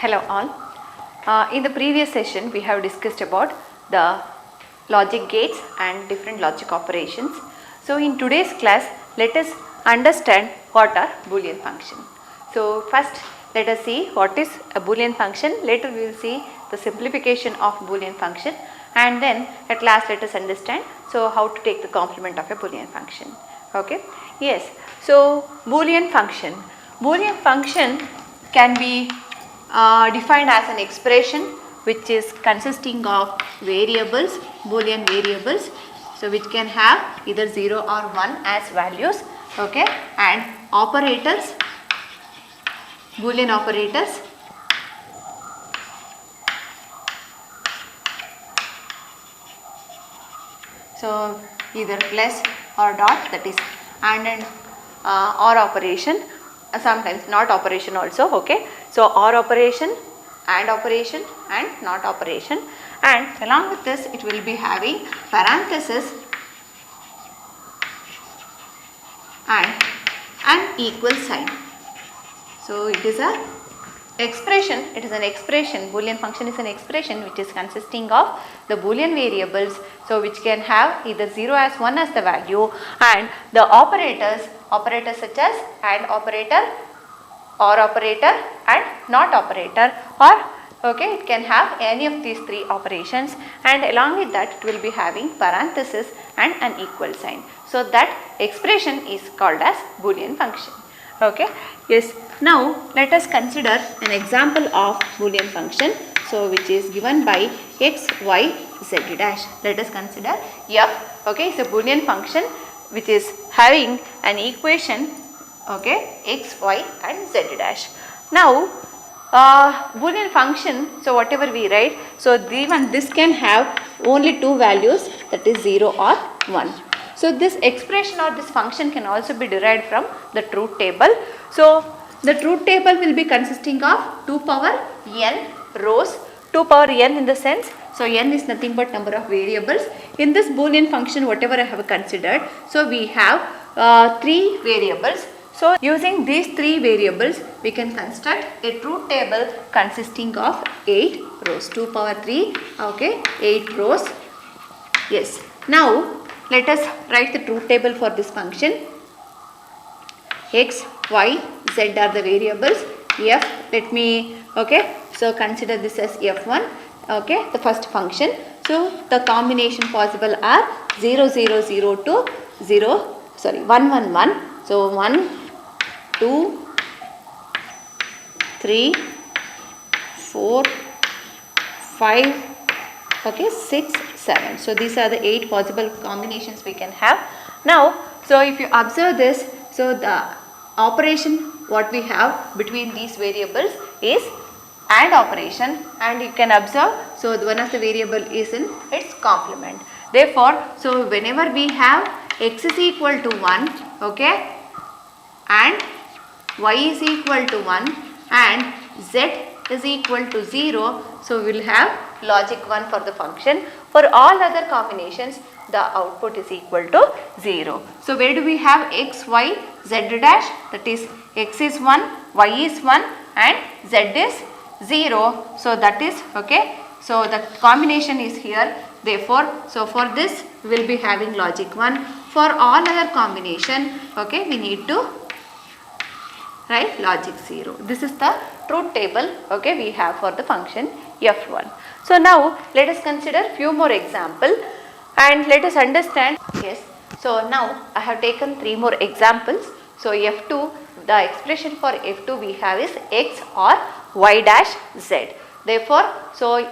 Hello all. In the previous session we have discussed about the logic gates and different logic operations. So in today's class let us understand what are Boolean function. So first let us see what is a Boolean function, later we will see the simplification of Boolean function, and then at last let us understand so how to take the complement of a Boolean function. Okay. Yes. So Boolean function can be defined as an expression which is consisting of variables, Boolean variables, so which can have either 0 or 1 as values, okay, and operators, Boolean operators, so either plus or dot, that is and an or operation, sometimes not operation also, okay. So or operation and not operation, and along with this it will be having parenthesis and an equal sign. So it is an expression, Boolean function is an expression which is consisting of the Boolean variables, so which can have either 0 as 1 as the value, and the operators such as and operator, or operator and not operator, or okay, it can have any of these three operations, and along with that it will be having parenthesis and an equal sign. So that expression is called as Boolean function. Okay. Yes. Now let us consider an example of Boolean function, so which is given by x, y, z dash. Let us consider f. Okay, it's a Boolean function which is having an equation, okay, x, y and z dash. Now Boolean function, so whatever we write, so even this can have only two values, that is 0 or 1. So this expression or this function can also be derived from the truth table. So the truth table will be consisting of 2 power n rows, 2 power n in the sense, so n is nothing but number of variables. In this Boolean function whatever I have considered, so we have 3 variables. So using these 3 variables we can construct a truth table consisting of 8 rows, 2 power 3, okay, 8 rows. Yes. Now let us write the truth table for this function. X, y, z are the variables. F, let me, okay, so consider this as f1, okay, the first function. So the combination possible are 0, 0, 0 to 0, sorry, 1, 1, 1. So 1, 2, 3, 4, 5, okay, 6, 7. So these are the 8 possible combinations we can have. Now, so if you observe this, so the operation what we have between these variables is AND operation, and you can observe, so one of the variable is in its complement. Therefore, so whenever we have x is equal to 1, okay, and y is equal to 1 and z is equal to 0, so we will have logic 1 for the function. For all other combinations the output is equal to 0. So where do we have x, y, z dash, that is x is 1, y is 1 and z is 0. So that is, okay, so the combination is here. Therefore, so for this we will be having logic 1. For all other combination, okay, we need to write logic 0. This is the truth table, okay, we have for the function f1. So now let us consider few more example and let us understand. Yes. So now I have taken 3 more examples. So f2, the expression for f2 we have is x or y dash z. Therefore, so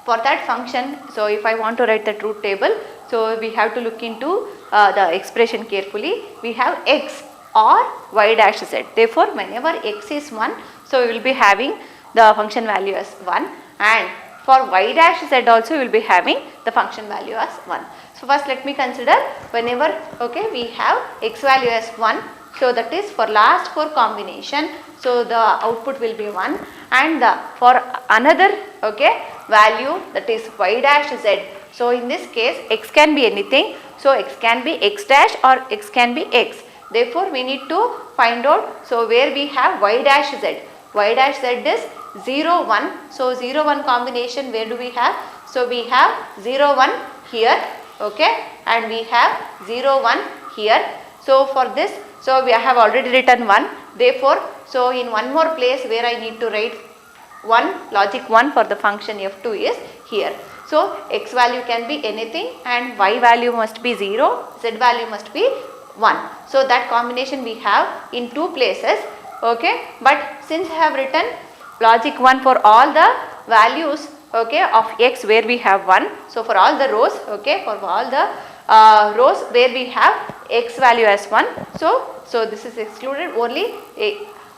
for that function, so if I want to write the truth table, so we have to look into the expression carefully. We have x or y dash z. Therefore, whenever x is 1, so we will be having the function value as 1, and for y dash z also we will be having the function value as 1. So first let me consider whenever, okay, we have x value as 1, so that is for last 4 combination, so the output will be 1, and for another, okay, value, that is y dash z. So in this case x can be anything, so x can be x dash or x can be x. Therefore we need to find out, so where we have y dash z. Y dash z is 0 1. So 0 1 combination, where do we have? So we have 0 1 here, okay, and we have 0 1 here. So for this, so we have already written 1. Therefore, so in one more place where I need to write 1, logic 1 for the function f2 is here. So x value can be anything and y value must be 0, z value must be 1. So that combination we have in two places, okay, but since I have written logic 1 for all the values, okay, of x where we have 1, so for all the rows, okay, for all the rows where we have x value as 1, so this is excluded. Only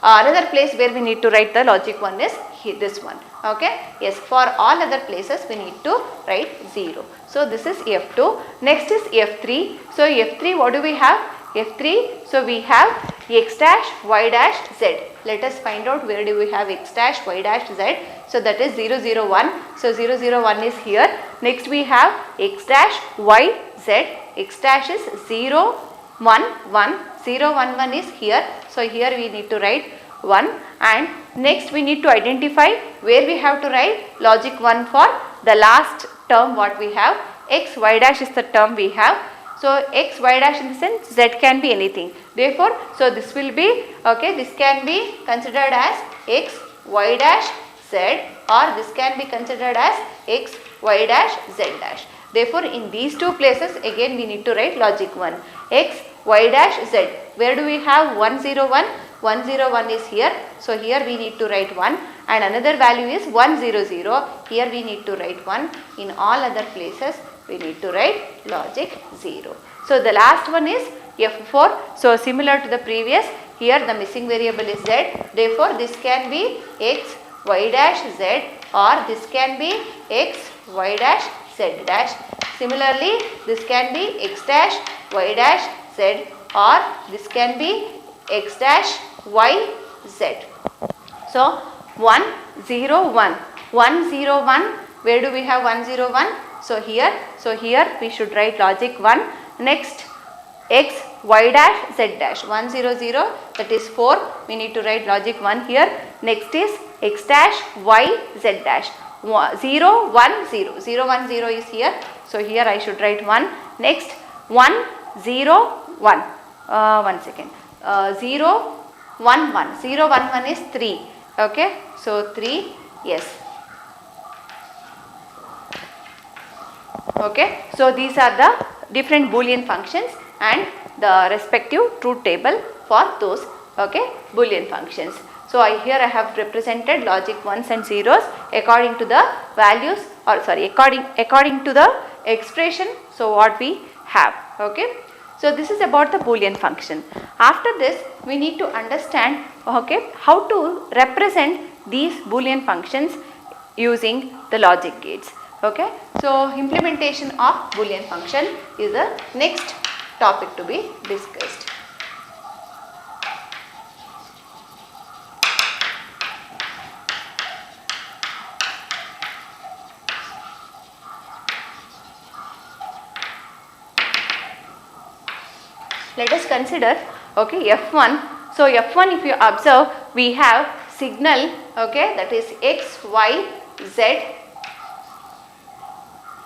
another place where we need to write the logic 1 is this one, okay. Yes, for all other places we need to write 0. So this is f2. Next is f3. So f3, what do we have? f3, so we have x dash y dash z. Let us find out where do we have x dash y dash z. So that is 0 0 1. So 0 0 1 is here. Next we have x dash y z. X dash is 0 1 1. 0 1 1 is here. So here we need to write 1, and next we need to identify where we have to write logic 1 for the last term what we have. X y dash is the term we have. So x y dash in the sense z can be anything. Therefore, so this will be, okay, this can be considered as x y dash z, or this can be considered as x y dash z dash. Therefore, in these two places again we need to write logic 1, x y dash z. Where do we have 1 0 1? 1 0 1 is here. So here we need to write 1, and another value is 1 0 0. Here we need to write 1. In all other places we need to write logic 0. So the last one is f4. So similar to the previous, here the missing variable is z. Therefore this can be x y dash z, or this can be x y dash z dash. Similarly, this can be x dash y dash z, or this can be x dash y z. So 1 0 1, 1 0 1, where do we have 1 0 1? So here we should write logic 1. Next, x y dash z dash, 1 0 0, that is 4, we need to write logic 1 here. Next is x dash y z dash, 0 1 0, 0 1 0 is here. So here I should write 1. Next 1 0 1, 1 second, 0 1 1, 0 1 1 is 3, okay. So 3, yes, okay. So these are the different Boolean functions and the respective truth table for those, okay, Boolean functions. So here I have represented logic 1s and 0s according to the values, or sorry, according to the expression, so what we have, okay. So this is about the Boolean function. After this we need to understand, okay, how to represent these Boolean functions using the logic gates, okay. So implementation of Boolean function is the next topic to be discussed. Let us consider, okay, f1. So f1, if you observe, we have signal, okay, that is x, y, z.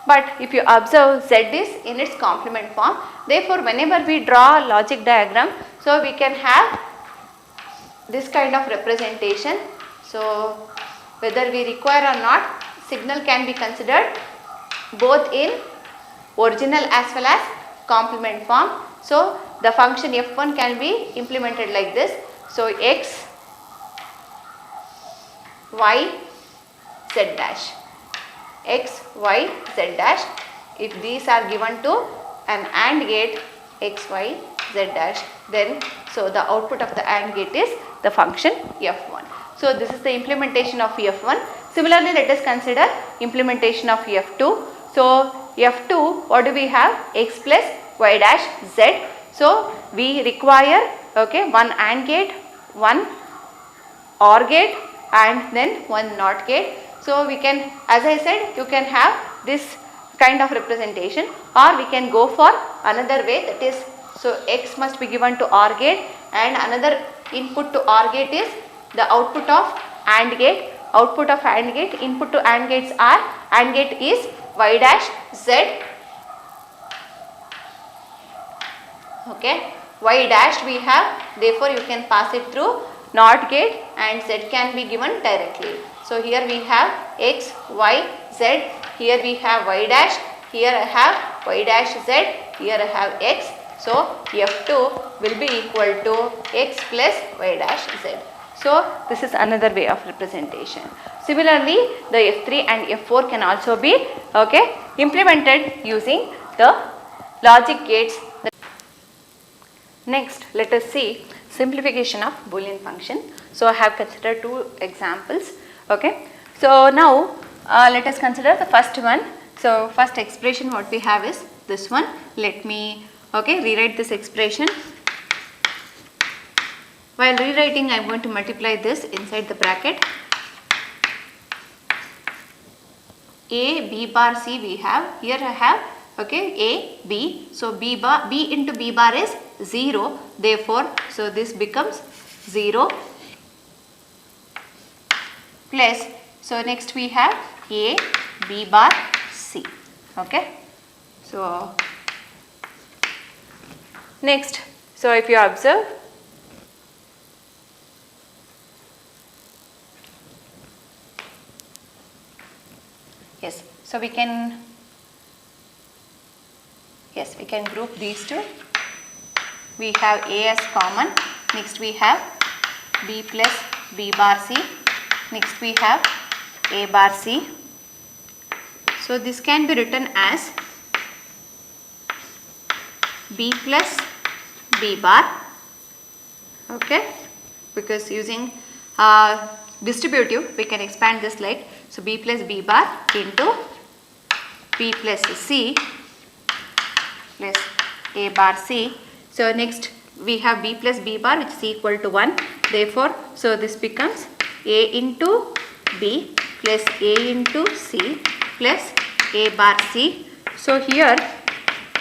But if you observe, z is in its complement form. Therefore, whenever we draw a logic diagram, so we can have this kind of representation. So whether we require or not, signal can be considered both in original as well as complement form. So the function f1 can be implemented like this. So x, y, z dash, x, y, z dash. If these are given to an AND gate x, y, z dash, then so the output of the AND gate is the function f1. So this is the implementation of f1. Similarly, let us consider implementation of f2. So f2, what do we have? X plus y dash z. So we require, okay, one AND gate, one OR gate, and then one NOT gate. So we can, as I said, you can have this kind of representation, or we can go for another way, that is, so x must be given to OR gate and another input to OR gate is the output of AND gate. output of AND gate, input to AND gates are, AND gate is y dash z, okay, y dash we have, therefore you can pass it through NOT gate and z can be given directly. So here we have x, y, z, here we have y dash, here I have y dash z, here I have x. So F2 will be equal to x plus y dash z. So this is another way of representation. Similarly, the F3 and F4 can also be, okay, implemented using the logic gates. Next, let us see simplification of Boolean function. So I have considered two examples. Okay. So now let us consider the first one. So first expression what we have is this one. Let me, okay, rewrite this expression. While rewriting, I am going to multiply this inside the bracket. A, B bar, C we have. Here I have, okay, A, B. So B into B bar is 0. Therefore, so this becomes 0 plus, so next we have A, B bar, C. Okay. So next, so if you observe, yes, so we can, yes, we can group these two. We have A as common, next we have B plus B bar C, next we have A bar C. So this can be written as B plus B bar, okay, because using distributive we can expand this like, so B plus B bar into B plus C plus A bar C. So next we have B plus B bar which is equal to 1. Therefore, so this becomes A into B plus A into C plus A bar C. So here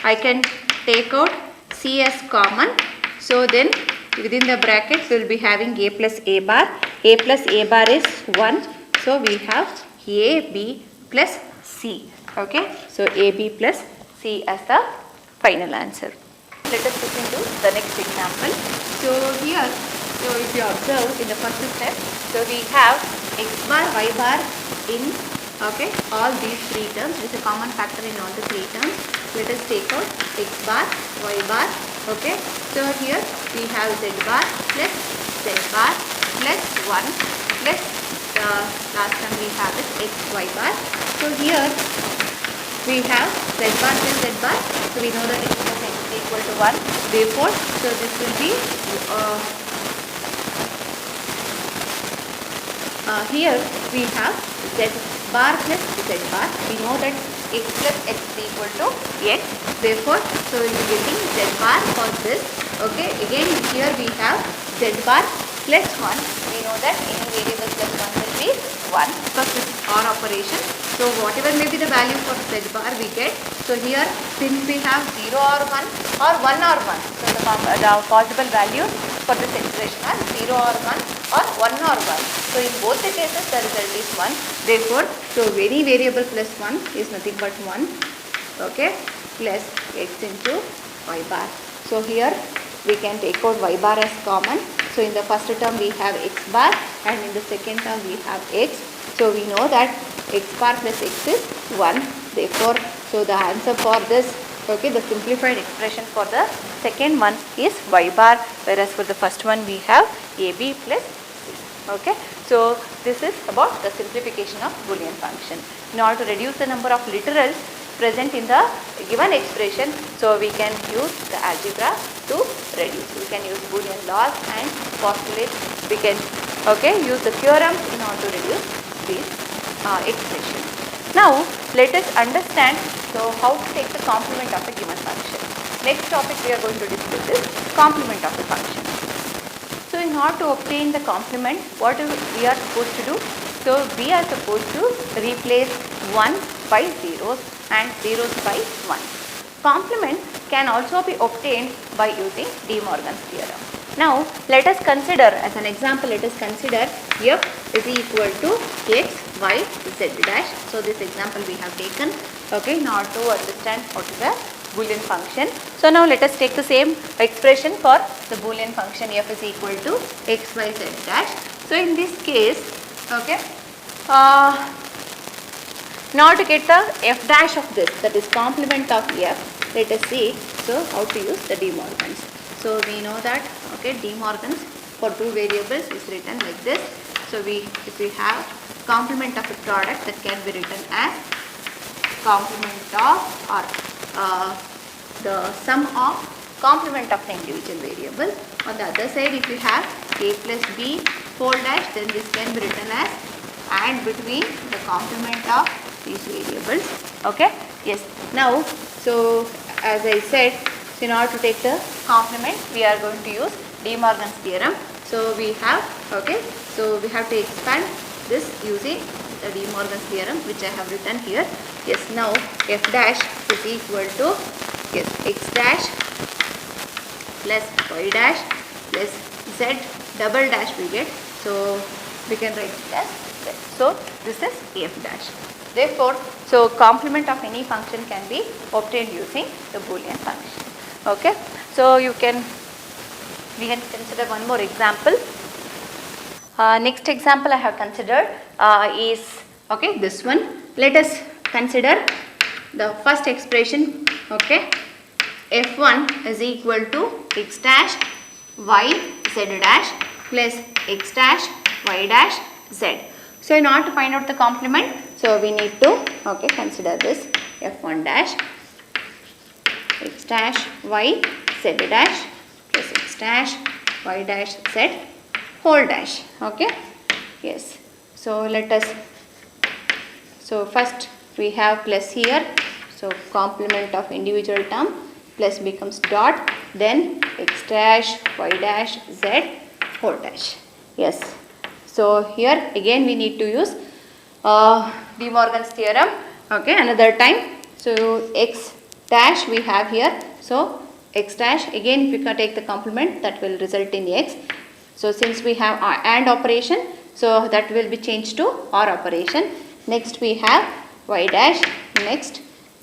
I can take out C as common. So then within the bracket we will be having A plus A bar. A plus A bar is 1. So we have A, B plus C. Okay. So A, B plus C as the final answer. Let us look into the next example. So here, so if you observe in the first step, so we have x bar, y bar in, okay, all these three terms. It is a common factor in all the three terms. Let us take out x bar, y bar, okay. So here we have z bar plus z bar plus 1 plus last time we have is x, y bar. So here we have z bar plus z bar. So we know that x plus x is equal to 1. Therefore, so this will be here we have z bar plus z bar. We know that x plus x is equal to x. Therefore, so we will be getting z bar for this. Okay. Again here we have z bar plus 1. We know that any variable plus 1 will be 1 because this is OR operation. So whatever may be the value for z bar we get. So here since we have 0 or 1 or 1 or 1. So the possible values for this expression are 0 or 1 or 1 or 1. So in both the cases the result is 1. Therefore, so any variable plus 1 is nothing but 1. Okay. Plus x into y bar. So here we can take out y bar as common. So in the first term we have x bar and in the second term we have x. So we know that x bar plus x is 1. Therefore, so the answer for this, okay, the simplified expression for the second one is y bar, whereas for the first one we have ab plus c. Okay. So this is about the simplification of Boolean function. In order to reduce the number of literals present in the given expression, so we can use the algebra to reduce. We can use Boolean laws and postulates. We can, okay, use the theorems in order to reduce these expressions. Now let us understand so how to take the complement of a given function. Next topic we are going to discuss is complement of a function. So in order to obtain the complement, what we are supposed to do? So we are supposed to replace 1 by zeros and zeros by 1. Complement can also be obtained by using De Morgan's theorem. Now let us consider, as an example, let us consider f is equal to x, y, z dash. So this example we have taken, okay, in order to understand what is a Boolean function. So now let us take the same expression for the Boolean function f is equal to x, y, z dash. So in this case, okay, now to get the f dash of this, that is complement of f, let us see so how to use the De Morgan's. So we know that, okay, De Morgan's for two variables is written like this. So if we have complement of a product, that can be written as complement of, or the sum of complement of an individual variable. On the other side, if you have a plus b whole dash, then this can be written as and between the complement of these variables. Okay, yes. Now, so as I said, so in order to take the complement, we are going to use De Morgan's theorem. So we have, okay, so we have to expand this using the De Morgan's theorem, which I have written here. Yes, now f dash is equal to, yes, x dash plus y dash plus z double dash we get. So we can write it as z. So this is f dash. Therefore, so complement of any function can be obtained using the Boolean function. Okay, so we can consider one more example. Next example I have considered is, okay, this one. Let us consider the first expression, okay, f1 is equal to x dash y z dash plus x dash y dash z. So in order to find out the complement, so we need to, okay, consider this f1 dash x dash y z dash plus x dash y dash z whole dash. Okay, yes. So let us, so first we have plus here, so complement of individual term, plus becomes dot, then x dash y dash z whole dash. Yes, so here again we need to use De Morgan's theorem. Okay, another time. So x dash we have here, so x dash, again if you can take the complement, that will result in x. So since we have AND operation, so that will be changed to OR operation. Next we have y dash, next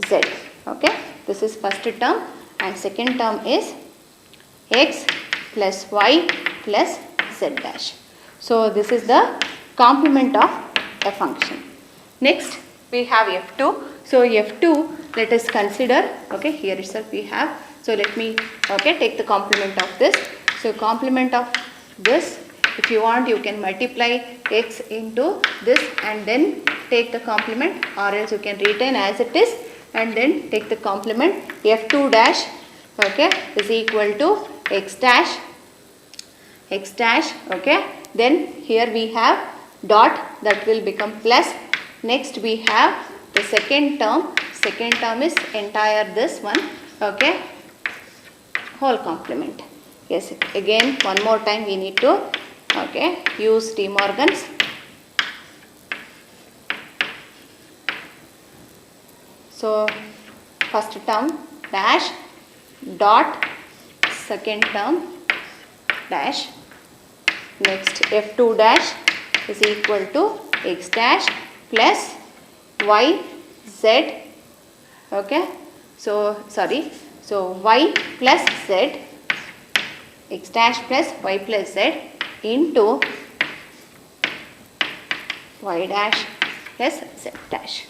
z. Okay, this is first term, and second term is x plus y plus z dash. So this is the complement of a function. Next we have f2. So f2, let us consider, okay, here itself we have, so let me, okay, take the complement of this. So complement of this, if you want, you can multiply x into this and then take the complement, or else you can retain as it is and then take the complement. f2 dash, okay, is equal to x dash, okay, then here we have dot, that will become plus. Next we have the second term is entire this one, okay, whole complement. Yes, again one more time we need to, okay, use De Morgan's. So first term dash dot, second term dash, next f2 dash is equal to x dash plus y z, okay, so sorry, so y plus z, x dash plus y plus z into y dash plus z dash.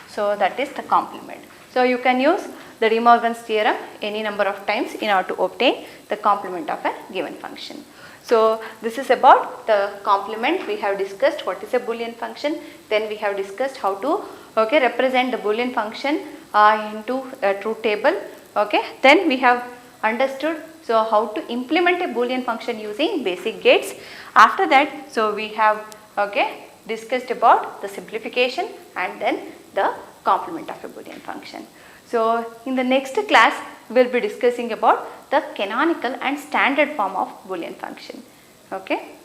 So that is the complement. So you can use the De Morgan's theorem any number of times in order to obtain the complement of a given function. So this is about the complement. We have discussed what is a Boolean function, then we have discussed how to, okay, represent the Boolean function into a truth table. Okay, then we have understood so how to implement a Boolean function using basic gates. After that, so we have, okay, discussed about the simplification and then the complement of a Boolean function. So in the next class we will be discussing about the canonical and standard form of Boolean function. Okay.